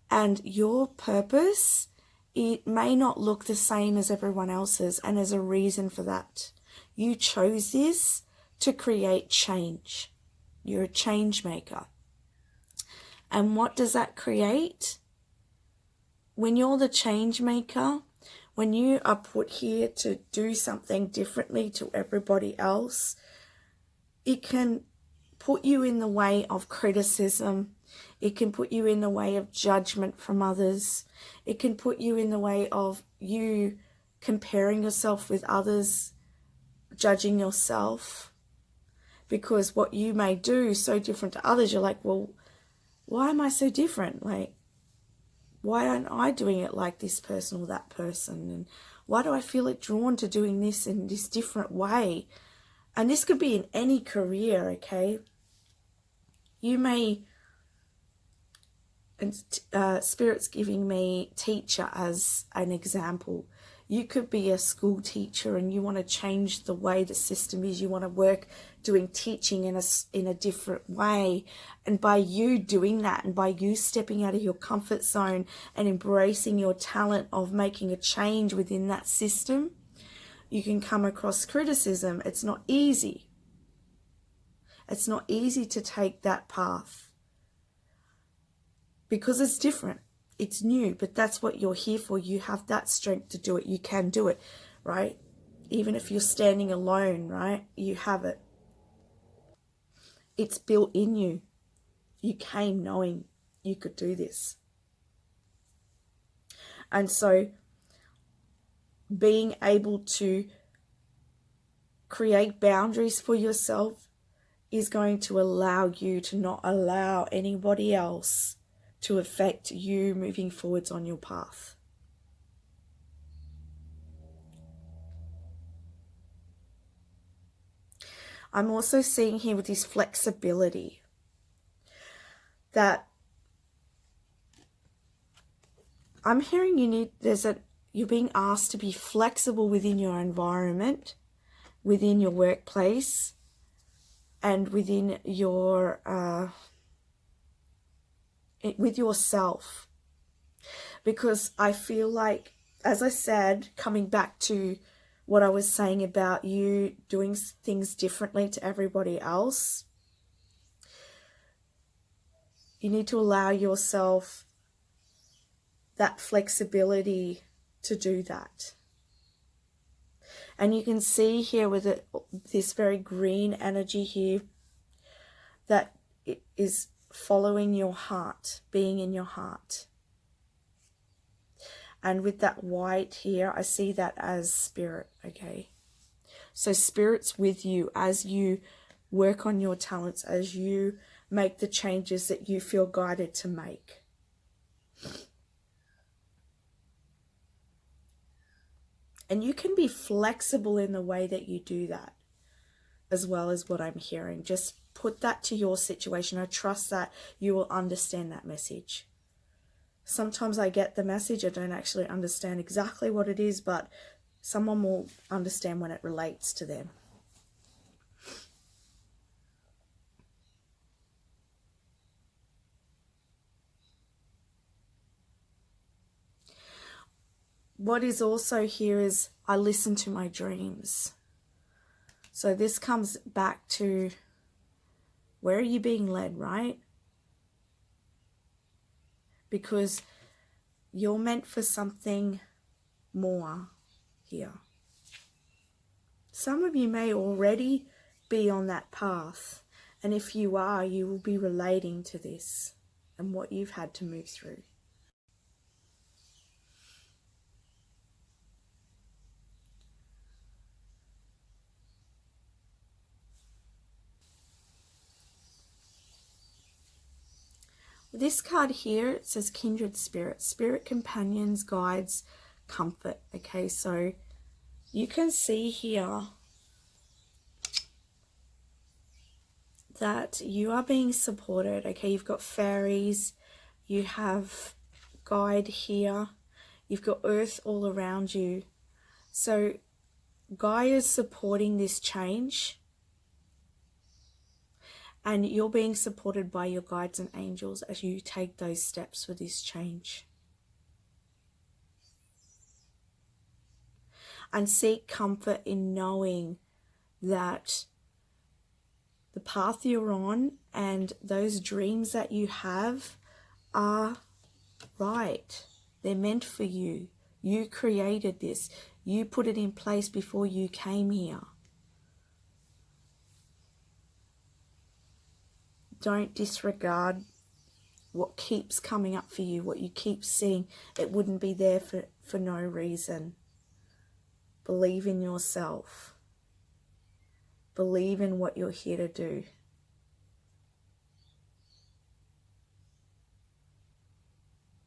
and your purpose, it may not look the same as everyone else's, and there's a reason for that. You chose this to create change. You're a change maker. And what does that create? When you're the change maker, when you are put here to do something differently to everybody else, it can put you in the way of criticism. It can put you in the way of judgment from others. It can put you in the way of you comparing yourself with others, judging yourself. Because what you may do so different to others, you're like, well, why am I so different? Like, why aren't I doing it like this person or that person? And why do I feel it drawn to doing this in this different way? And this could be in any career, okay? You may, and Spirit's giving me teacher as an example. You could be a school teacher and you want to change the way the system is. You want to work doing teaching in a different way. And by you doing that, and by you stepping out of your comfort zone and embracing your talent of making a change within that system, you can come across criticism. It's not easy. It's not easy to take that path because it's different. It's new, but that's what you're here for. You have that strength to do it. You can do it, right? Even if you're standing alone, right? You have it. It's built in you. You came knowing you could do this. And so being able to create boundaries for yourself is going to allow you to not allow anybody else to affect you moving forwards on your path. I'm also seeing here with this flexibility that I'm hearing you're being asked to be flexible within your environment, within your workplace, and within your with yourself. Because I feel like, as I said, coming back to what I was saying about you doing things differently to everybody else, you need to allow yourself that flexibility to do that. And you can see here with this very green energy here that it is following your heart, being in your heart. And with that white here, I see that as spirit, okay? So spirit's with you as you work on your talents, as you make the changes that you feel guided to make. And you can be flexible in the way that you do that, as well as what I'm hearing. Just put that to your situation. I trust that you will understand that message. Sometimes I get the message, I don't actually understand exactly what it is, but someone will understand when it relates to them. What is also here is I listen to my dreams. So this comes back to where are you being led, right? Because you're meant for something more here. Some of you may already be on that path. And if you are, you will be relating to this and what you've had to move through. This card here, it says kindred spirits, spirit companions, guides, comfort. Okay, so you can see here that you are being supported. Okay, you've got fairies, you have guide here, you've got earth all around you. So Gaia is supporting this change, and you're being supported by your guides and angels as you take those steps for this change. And seek comfort in knowing that the path you're on and those dreams that you have are right. They're meant for you. You created this. You put it in place before you came here. Don't disregard what keeps coming up for you, what you keep seeing. It wouldn't be there for no reason. Believe in yourself. Believe in what you're here to do.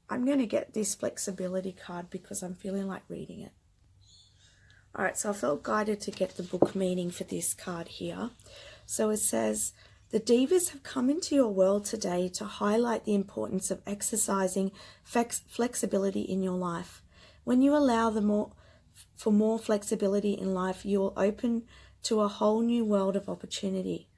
I'm going to get this flexibility card because I'm feeling like reading it. Alright, so I felt guided to get the book meaning for this card here. So it says, the divas have come into your world today to highlight the importance of exercising flexibility in your life. When you allow for more flexibility in life, you will open to a whole new world of opportunity.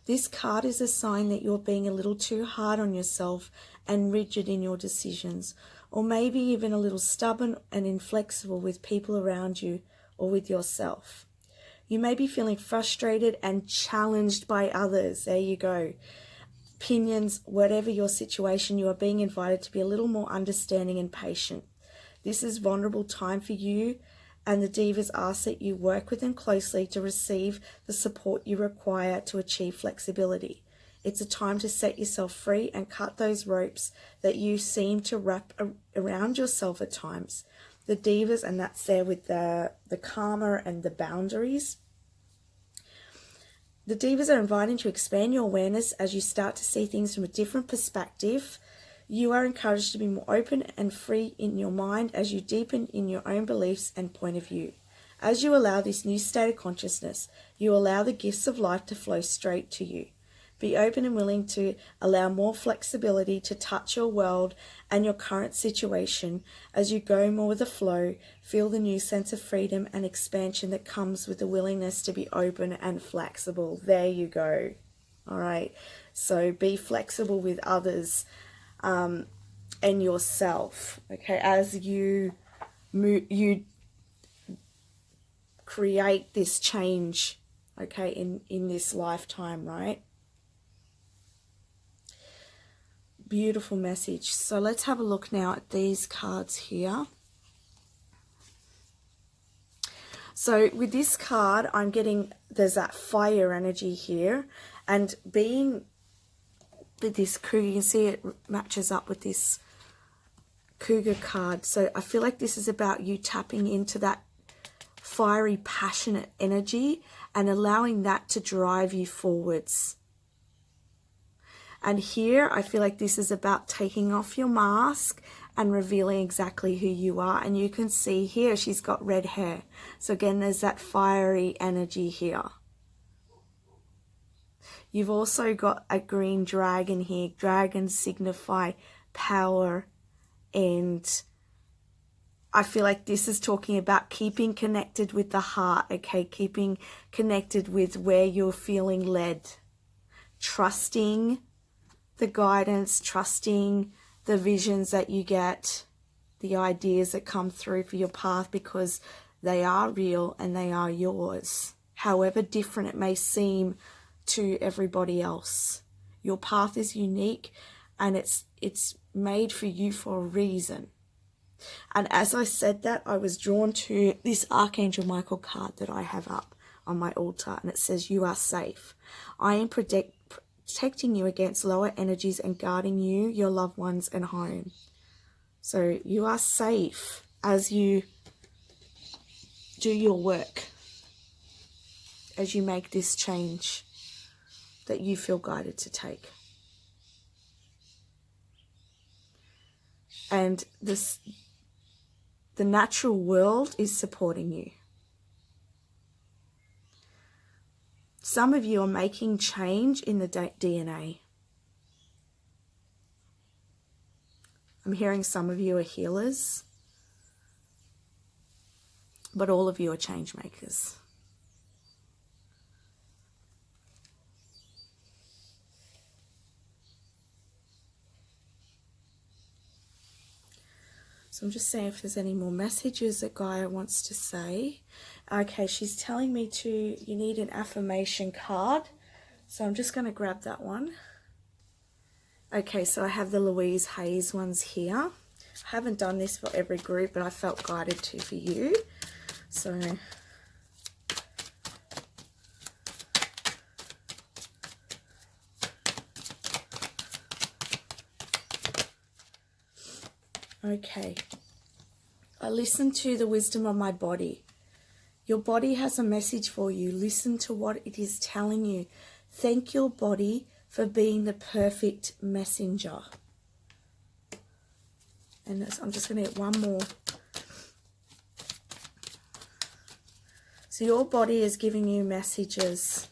This card is a sign that you're being a little too hard on yourself and rigid in your decisions, or maybe even a little stubborn and inflexible with people around you or with yourself. You may be feeling frustrated and challenged by others. There you go. Opinions, whatever your situation, you are being invited to be a little more understanding and patient. This is vulnerable time for you, and the divas ask that you work with them closely to receive the support you require to achieve flexibility. It's a time to set yourself free and cut those ropes that you seem to wrap around yourself at times. The divas, and that's there with the karma and the boundaries. The divas are inviting to expand your awareness as you start to see things from a different perspective. You are encouraged to be more open and free in your mind as you deepen in your own beliefs and point of view. As you allow this new state of consciousness, you allow the gifts of life to flow straight to you. Be open and willing to allow more flexibility to touch your world and your current situation as you go more with the flow. Feel the new sense of freedom and expansion that comes with the willingness to be open and flexible. There you go. All right. So be flexible with others and yourself. Okay. As you create this change, okay, in this lifetime, right? Beautiful message. So let's have a look now at these cards here. So with this card, I'm getting, there's that fire energy here, and being with this cougar, you can see it matches up with this cougar card. So I feel like this is about you tapping into that fiery, passionate energy and allowing that to drive you forwards. And here, I feel like this is about taking off your mask and revealing exactly who you are. And you can see here, she's got red hair. So again, there's that fiery energy here. You've also got a green dragon here. Dragons signify power, and I feel like this is talking about keeping connected with the heart, okay? Keeping connected with where you're feeling led. Trusting the guidance, trusting the visions that you get, the ideas that come through for your path, because they are real and they are yours. However different it may seem to everybody else. Your path is unique and it's made for you for a reason. And as I said that, I was drawn to this Archangel Michael card that I have up on my altar, and it says, you are safe. I am protecting you against lower energies and guarding you, your loved ones, and home. So you are safe as you do your work, as you make this change that you feel guided to take. And the natural world is supporting you. Some of you are making change in the DNA. I'm hearing some of you are healers, but all of you are change makers. So I'm just saying if there's any more messages that Gaia wants to say. Okay, she's telling me you need an affirmation card. So I'm just going to grab that one. Okay, so I have the Louise Hayes ones here. I haven't done this for every group, but I felt guided to for you. So okay. I listen to the wisdom of my body. Your body has a message for you. Listen to what it is telling you. Thank your body for being the perfect messenger. And I'm just going to get one more. So your body is giving you messages.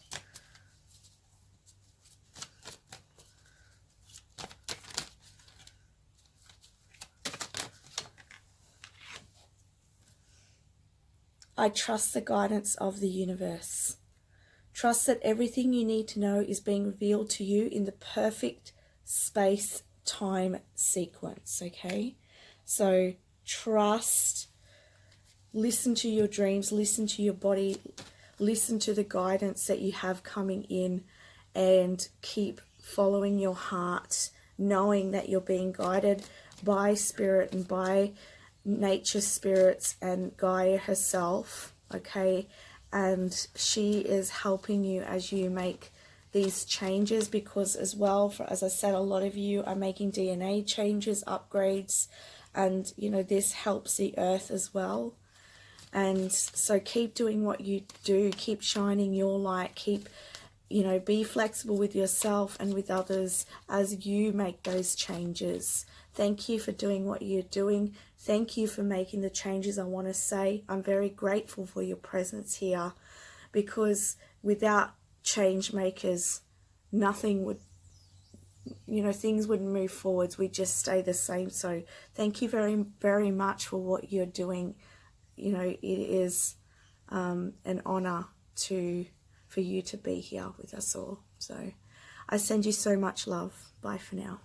I trust the guidance of the universe. Trust that everything you need to know is being revealed to you in the perfect space-time sequence, okay? So trust, listen to your dreams, listen to your body, listen to the guidance that you have coming in, and keep following your heart, knowing that you're being guided by spirit and by nature spirits and Gaia herself, okay? And she is helping you as you make these changes, because as well, as I said, a lot of you are making DNA changes, upgrades, and you know, this helps the earth as well. And so keep doing what you do, keep shining your light, keep you know, be flexible with yourself and with others as you make those changes. Thank you for doing what you're doing. Thank you for making the changes. I want to say I'm very grateful for your presence here, because without change makers, nothing would, you know, things wouldn't move forwards. We just stay the same. So thank you very, very much for what you're doing. You know, it is an honor for you to be here with us all. So I send you so much love. Bye for now.